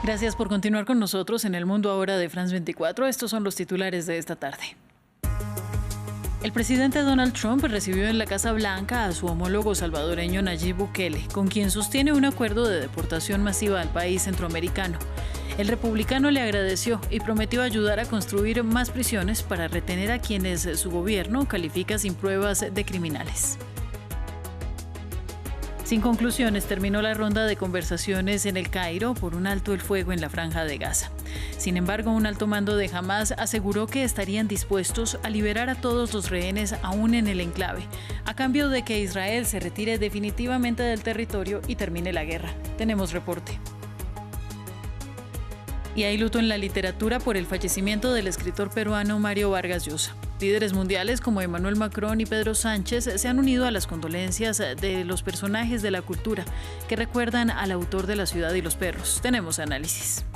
Gracias por continuar con nosotros en El Mundo Ahora de France 24. Estos son los titulares de esta tarde. El presidente Donald Trump recibió en la Casa Blanca a su homólogo salvadoreño Nayib Bukele, con quien sostiene un acuerdo de deportación masiva al país centroamericano. El republicano le agradeció y prometió ayudar a construir más prisiones para retener a quienes su gobierno califica sin pruebas de criminales. Sin conclusiones, terminó la ronda de conversaciones en El Cairo por un alto el fuego en la Franja de Gaza. Sin embargo, un alto mando de Hamás aseguró que estarían dispuestos a liberar a todos los rehenes aún en el enclave, a cambio de que Israel se retire definitivamente del territorio y termine la guerra. Tenemos reporte. Y hay luto en la literatura por el fallecimiento del escritor peruano Mario Vargas Llosa. Líderes mundiales como Emmanuel Macron y Pedro Sánchez se han unido a las condolencias de los personajes de la cultura que recuerdan al autor de La ciudad y los perros. Tenemos análisis.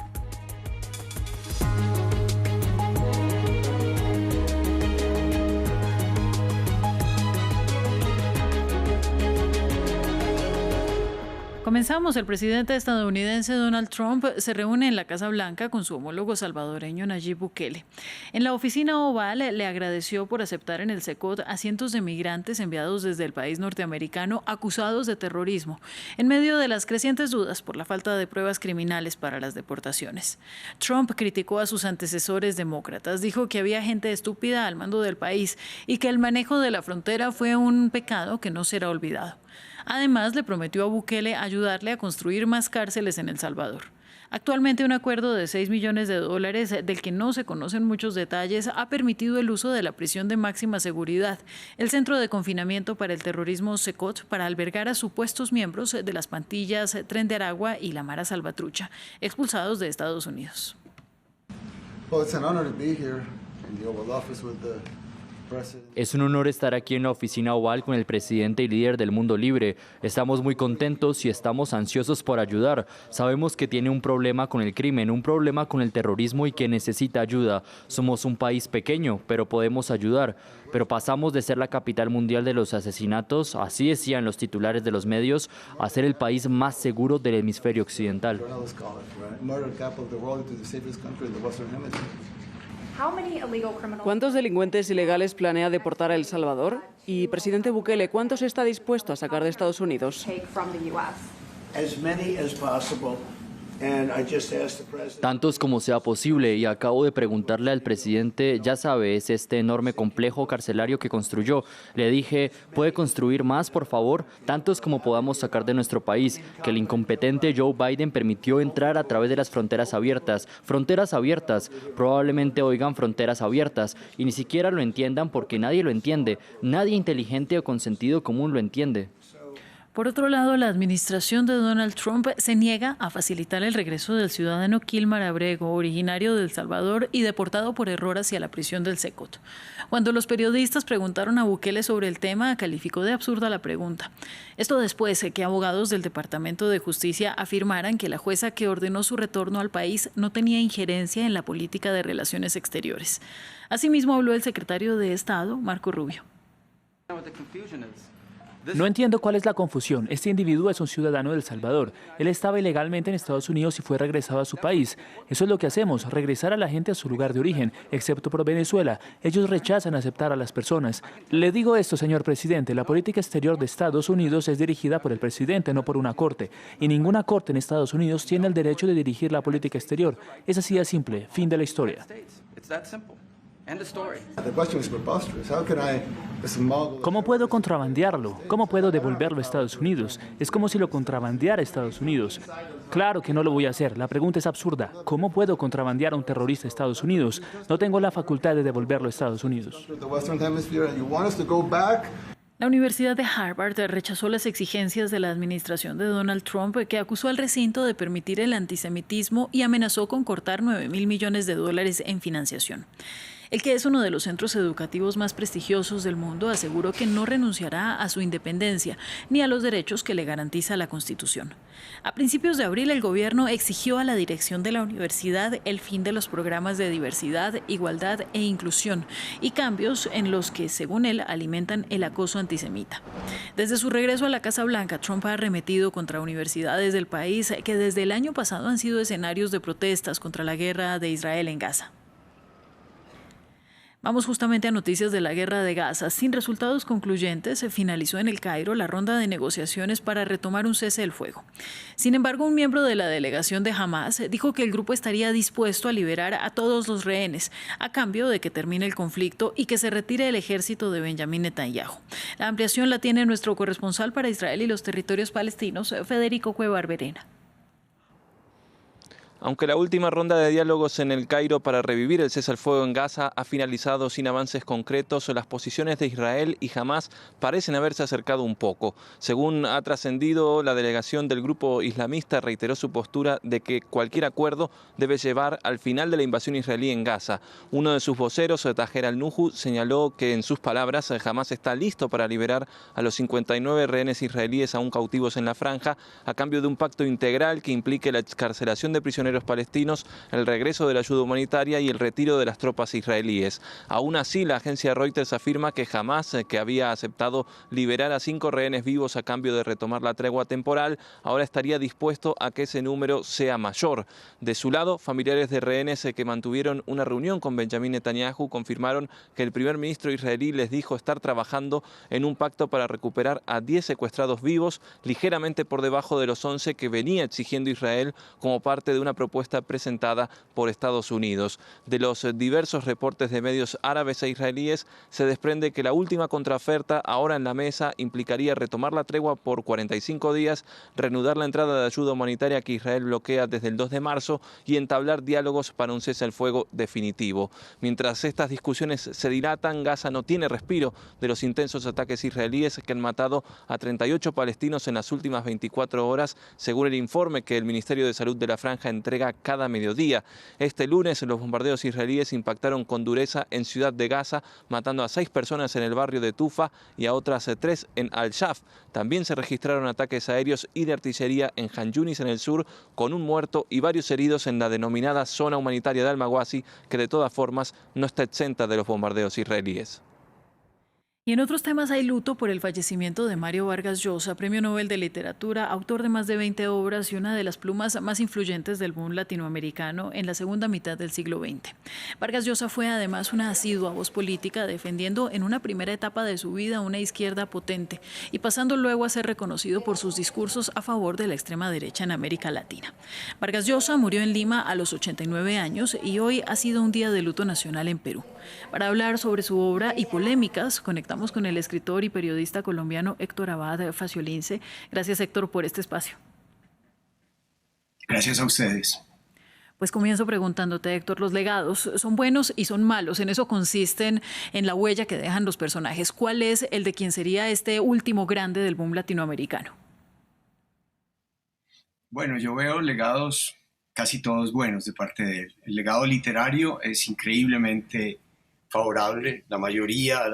Comenzamos. El presidente estadounidense Donald Trump se reúne en la Casa Blanca con su homólogo salvadoreño Nayib Bukele. En la oficina oval le agradeció por aceptar en el SECOT a cientos de migrantes enviados desde el país norteamericano acusados de terrorismo, en medio de las crecientes dudas por la falta de pruebas criminales para las deportaciones. Trump criticó a sus antecesores demócratas, dijo que había gente estúpida al mando del país y que el manejo de la frontera fue un pecado que no será olvidado. Además, le prometió a Bukele ayudarle a construir más cárceles en El Salvador. Actualmente, un acuerdo de $6 millones del que no se conocen muchos detalles, ha permitido el uso de la prisión de máxima seguridad, el centro de confinamiento para el terrorismo SECOT, para albergar a supuestos miembros de las pandillas Tren de Aragua y la Mara Salvatrucha, expulsados de Estados Unidos. Es un honor estar aquí en la oficina oval con el presidente y líder del mundo libre. Estamos muy contentos y estamos ansiosos por ayudar. Sabemos que tiene un problema con el crimen, un problema con el terrorismo y que necesita ayuda. Somos un país pequeño, pero podemos ayudar. Pero pasamos de ser la capital mundial de los asesinatos, así decían los titulares de los medios, a ser el país más seguro del hemisferio occidental. ¿Cuántos delincuentes ilegales planea deportar a El Salvador? Y, presidente Bukele, ¿cuántos está dispuesto a sacar de Estados Unidos? Tantos como sea posible, y acabo de preguntarle al presidente, ya sabe, es este enorme complejo carcelario que construyó. Le dije, ¿puede construir más, por favor? Tantos como podamos sacar de nuestro país, que el incompetente Joe Biden permitió entrar a través de las fronteras abiertas. Fronteras abiertas, probablemente oigan fronteras abiertas, y ni siquiera lo entiendan porque nadie lo entiende. Nadie inteligente o con sentido común lo entiende. Por otro lado, la administración de Donald Trump se niega a facilitar el regreso del ciudadano Kilmar Abrego, originario de El Salvador y deportado por error hacia la prisión del SECOT. Cuando los periodistas preguntaron a Bukele sobre el tema, calificó de absurda la pregunta. Esto después de que abogados del Departamento de Justicia afirmaran que la jueza que ordenó su retorno al país no tenía injerencia en la política de relaciones exteriores. Asimismo, habló el secretario de Estado, Marco Rubio. No entiendo cuál es la confusión. Este individuo es un ciudadano de El Salvador. Él estaba ilegalmente en Estados Unidos y fue regresado a su país. Eso es lo que hacemos, regresar a la gente a su lugar de origen, excepto por Venezuela. Ellos rechazan aceptar a las personas. Le digo esto, señor presidente, la política exterior de Estados Unidos es dirigida por el presidente, no por una corte. Y ninguna corte en Estados Unidos tiene el derecho de dirigir la política exterior. Es así de simple. Fin de la historia. ¿Cómo puedo contrabandearlo? ¿Cómo puedo devolverlo a Estados Unidos? Es como si lo contrabandeara a Estados Unidos. Claro que no lo voy a hacer. La pregunta es absurda. ¿Cómo puedo contrabandear a un terrorista a Estados Unidos? No tengo la facultad de devolverlo a Estados Unidos. La Universidad de Harvard rechazó las exigencias de la administración de Donald Trump, que acusó al recinto de permitir el antisemitismo y amenazó con cortar $9.000 millones en financiación. El que es uno de los centros educativos más prestigiosos del mundo aseguró que no renunciará a su independencia ni a los derechos que le garantiza la Constitución. A principios de abril, el gobierno exigió a la dirección de la universidad el fin de los programas de diversidad, igualdad e inclusión y cambios en los que, según él, alimentan el acoso antisemita. Desde su regreso a la Casa Blanca, Trump ha arremetido contra universidades del país que desde el año pasado han sido escenarios de protestas contra la guerra de Israel en Gaza. Vamos justamente a noticias de la guerra de Gaza. Sin resultados concluyentes, se finalizó en El Cairo la ronda de negociaciones para retomar un cese del fuego. Sin embargo, un miembro de la delegación de Hamás dijo que el grupo estaría dispuesto a liberar a todos los rehenes a cambio de que termine el conflicto y que se retire el ejército de Benjamín Netanyahu. La ampliación la tiene nuestro corresponsal para Israel y los territorios palestinos, Federico Cueva Barberena. Aunque la última ronda de diálogos en El Cairo para revivir el cese al fuego en Gaza ha finalizado sin avances concretos, las posiciones de Israel y Hamás parecen haberse acercado un poco. Según ha trascendido, la delegación del grupo islamista reiteró su postura de que cualquier acuerdo debe llevar al final de la invasión israelí en Gaza. Uno de sus voceros, Taher al-Nuhu, señaló que, en sus palabras, Hamás está listo para liberar a los 59 rehenes israelíes aún cautivos en la franja, a cambio de un pacto integral que implique la excarcelación de prisioneros palestinos, el regreso de la ayuda humanitaria y el retiro de las tropas israelíes. Aún así, la agencia Reuters afirma que Hamás, que había aceptado liberar a 5 rehenes vivos a cambio de retomar la tregua temporal, ahora estaría dispuesto a que ese número sea mayor. De su lado, familiares de rehenes que mantuvieron una reunión con Benjamín Netanyahu confirmaron que el primer ministro israelí les dijo estar trabajando en un pacto para recuperar a 10 secuestrados vivos, ligeramente por debajo de los 11 que venía exigiendo Israel como parte de una propuesta presentada por Estados Unidos. De los diversos reportes de medios árabes e israelíes, se desprende que la última contraoferta ahora en la mesa implicaría retomar la tregua por 45 días, reanudar la entrada de ayuda humanitaria que Israel bloquea desde el 2 de marzo y entablar diálogos para un cese al fuego definitivo. Mientras estas discusiones se dilatan, Gaza no tiene respiro de los intensos ataques israelíes que han matado a 38 palestinos en las últimas 24 horas, según el informe que el Ministerio de Salud de la Franja entrega cada mediodía. Este lunes, los bombardeos israelíes impactaron con dureza en Ciudad de Gaza, matando a 6 personas en el barrio de Tufa y a otras 3 en Al-Shaf. También se registraron ataques aéreos y de artillería en Han Yunis, en el sur, con un muerto y varios heridos en la denominada zona humanitaria de Al-Mawasi, que de todas formas no está exenta de los bombardeos israelíes. Y en otros temas hay luto por el fallecimiento de Mario Vargas Llosa, Premio Nobel de Literatura, autor de más de 20 obras y una de las plumas más influyentes del boom latinoamericano en la segunda mitad del siglo XX. Vargas Llosa fue además una asidua voz política, defendiendo en una primera etapa de su vida una izquierda potente y pasando luego a ser reconocido por sus discursos a favor de la extrema derecha en América Latina. Vargas Llosa murió en Lima a los 89 años y hoy ha sido un día de luto nacional en Perú. Para hablar sobre su obra y polémicas, conectamos con el escritor y periodista colombiano Héctor Abad Faciolince. Gracias, Héctor, por este espacio. Gracias a ustedes. Pues comienzo preguntándote, Héctor, los legados son buenos y son malos. En eso consisten en la huella que dejan los personajes. ¿Cuál es el de quien sería este último grande del boom latinoamericano? Bueno, yo veo legados casi todos buenos de parte de él. El legado literario es increíblemente favorable. La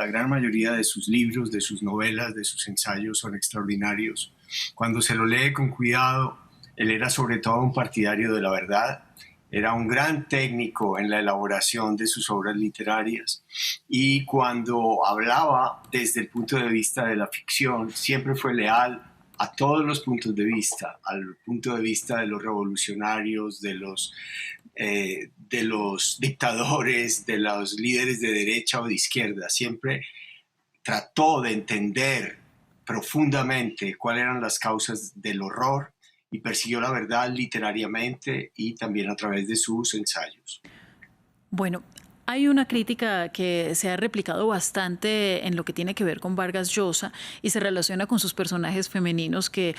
gran mayoría de sus libros, de sus novelas, de sus ensayos son extraordinarios. Cuando se lo lee con cuidado, él era sobre todo un partidario de la verdad, era un gran técnico en la elaboración de sus obras literarias y cuando hablaba desde el punto de vista de la ficción, siempre fue leal a todos los puntos de vista, al punto de vista de los revolucionarios, de los dictadores, de los líderes de derecha o de izquierda. Siempre trató de entender profundamente cuáles eran las causas del horror y persiguió la verdad literariamente y también a través de sus ensayos. Bueno, hay una crítica que se ha replicado bastante en lo que tiene que ver con Vargas Llosa y se relaciona con sus personajes femeninos que,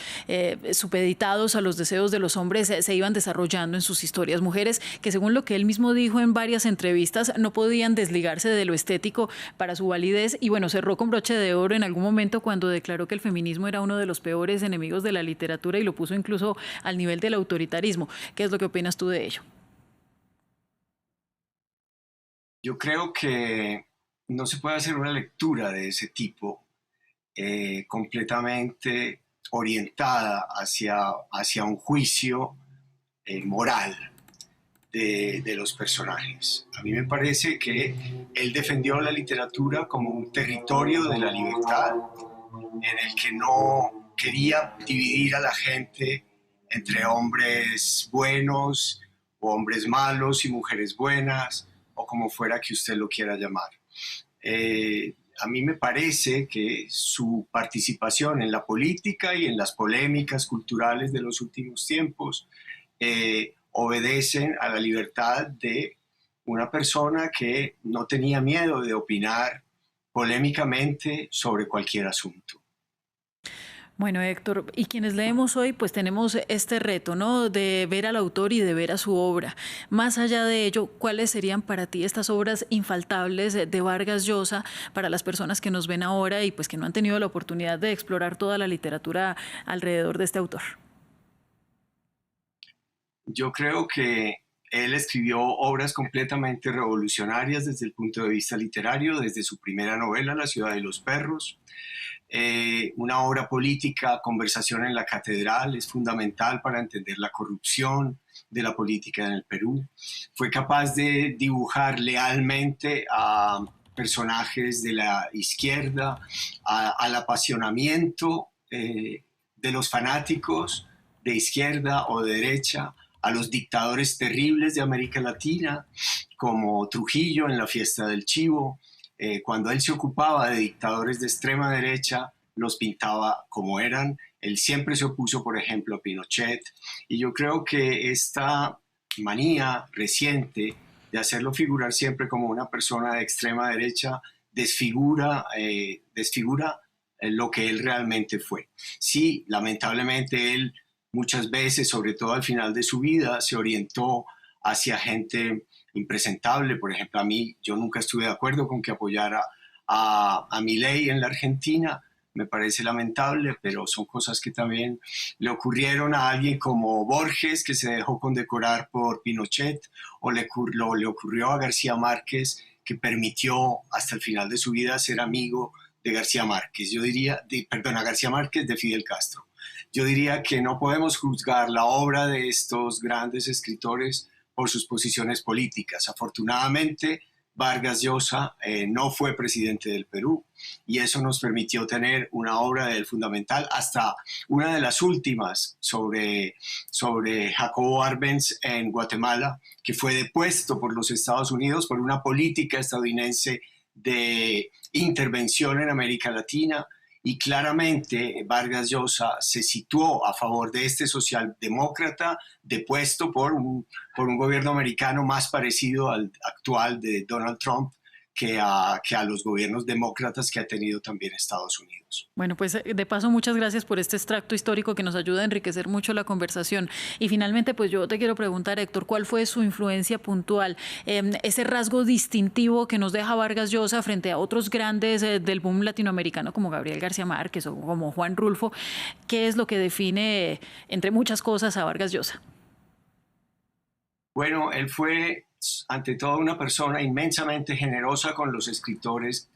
supeditados a los deseos de los hombres, se iban desarrollando en sus historias. Mujeres que, según lo que él mismo dijo en varias entrevistas, no podían desligarse de lo estético para su validez y, bueno, cerró con broche de oro en algún momento cuando declaró que el feminismo era uno de los peores enemigos de la literatura y lo puso incluso al nivel del autoritarismo. ¿Qué es lo que opinas tú de ello? Yo creo que no se puede hacer una lectura de ese tipo completamente orientada hacia un juicio moral de los personajes. A mí me parece que él defendió la literatura como un territorio de la libertad en el que no quería dividir a la gente entre hombres buenos o hombres malos y mujeres buenas, o como fuera que usted lo quiera llamar. A mí me parece que su participación en la política y en las polémicas culturales de los últimos tiempos obedecen a la libertad de una persona que no tenía miedo de opinar polémicamente sobre cualquier asunto. Bueno, Héctor, y quienes leemos hoy, pues tenemos este reto, ¿no? De ver al autor y de ver a su obra. Más allá de ello, ¿cuáles serían para ti estas obras infaltables de Vargas Llosa para las personas que nos ven ahora y pues que no han tenido la oportunidad de explorar toda la literatura alrededor de este autor? Yo creo que él escribió obras completamente revolucionarias desde el punto de vista literario, desde su primera novela, La ciudad de los perros. Una obra política, Conversación en la catedral, es fundamental para entender la corrupción de la política en el Perú. Fue capaz de dibujar lealmente a personajes de la izquierda, al apasionamiento de los fanáticos de izquierda o de derecha, a los dictadores terribles de América Latina, como Trujillo en La fiesta del chivo. Cuando él se ocupaba de dictadores de extrema derecha, los pintaba como eran. Él siempre se opuso, por ejemplo, a Pinochet. Y yo creo que esta manía reciente de hacerlo figurar siempre como una persona de extrema derecha desfigura lo que él realmente fue. Sí, lamentablemente él muchas veces, sobre todo al final de su vida, se orientó hacia gente impresentable. Por ejemplo, a mí, yo nunca estuve de acuerdo con que apoyara a Milei en la Argentina. Me parece lamentable, pero son cosas que también le ocurrieron a alguien como Borges, que se dejó condecorar por Pinochet, o le ocurrió a García Márquez, que permitió hasta el final de su vida ser amigo de García Márquez. A García Márquez de Fidel Castro. Yo diría que no podemos juzgar la obra de estos grandes escritores por sus posiciones políticas. Afortunadamente, Vargas Llosa no fue presidente del Perú y eso nos permitió tener una obra de él fundamental, hasta una de las últimas sobre Jacobo Arbenz en Guatemala, que fue depuesto por los Estados Unidos por una política estadounidense de intervención en América Latina. Y claramente Vargas Llosa se situó a favor de este socialdemócrata depuesto por un gobierno americano más parecido al actual de Donald Trump que a los gobiernos demócratas que ha tenido también Estados Unidos. Bueno, pues de paso muchas gracias por este extracto histórico que nos ayuda a enriquecer mucho la conversación. Y finalmente, pues yo te quiero preguntar, Héctor, ¿cuál fue su influencia puntual? Ese rasgo distintivo que nos deja Vargas Llosa frente a otros grandes del boom latinoamericano como Gabriel García Márquez o como Juan Rulfo. ¿Qué es lo que define, entre muchas cosas, a Vargas Llosa? Bueno, él fue ante todo una persona inmensamente generosa con los escritores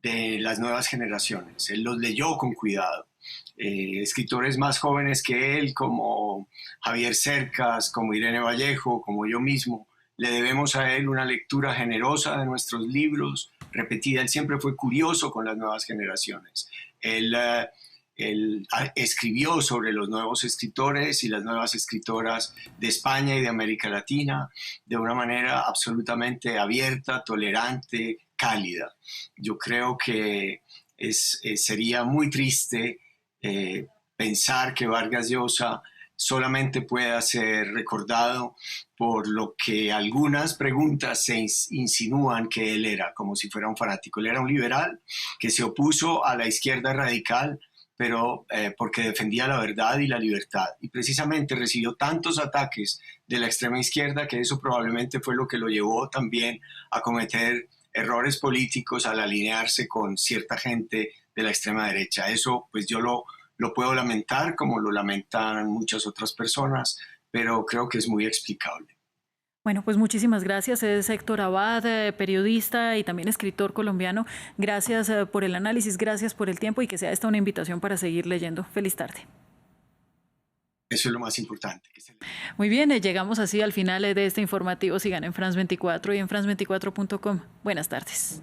de las nuevas generaciones. Él los leyó con cuidado. Escritores más jóvenes que él, como Javier Cercas, como Irene Vallejo, como yo mismo, le debemos a él una lectura generosa de nuestros libros, repetida. Él siempre fue curioso con las nuevas generaciones. Él escribió sobre los nuevos escritores y las nuevas escritoras de España y de América Latina de una manera absolutamente abierta, tolerante, cálida. Yo creo que sería muy triste pensar que Vargas Llosa solamente pueda ser recordado por lo que algunas preguntas se insinúan que él era, como si fuera un fanático. Él era un liberal que se opuso a la izquierda radical, pero porque defendía la verdad y la libertad. Y precisamente recibió tantos ataques de la extrema izquierda que eso probablemente fue lo que lo llevó también a cometer errores políticos al alinearse con cierta gente de la extrema derecha. Eso pues yo lo puedo lamentar, como lo lamentan muchas otras personas, pero creo que es muy explicable. Bueno, pues muchísimas gracias. Es Héctor Abad, periodista y también escritor colombiano. Gracias por el análisis, gracias por el tiempo y que sea esta una invitación para seguir leyendo. Feliz tarde. Eso es lo más importante. Muy bien, llegamos así al final de este informativo. Sigan en France 24 y en france24.com. Buenas tardes.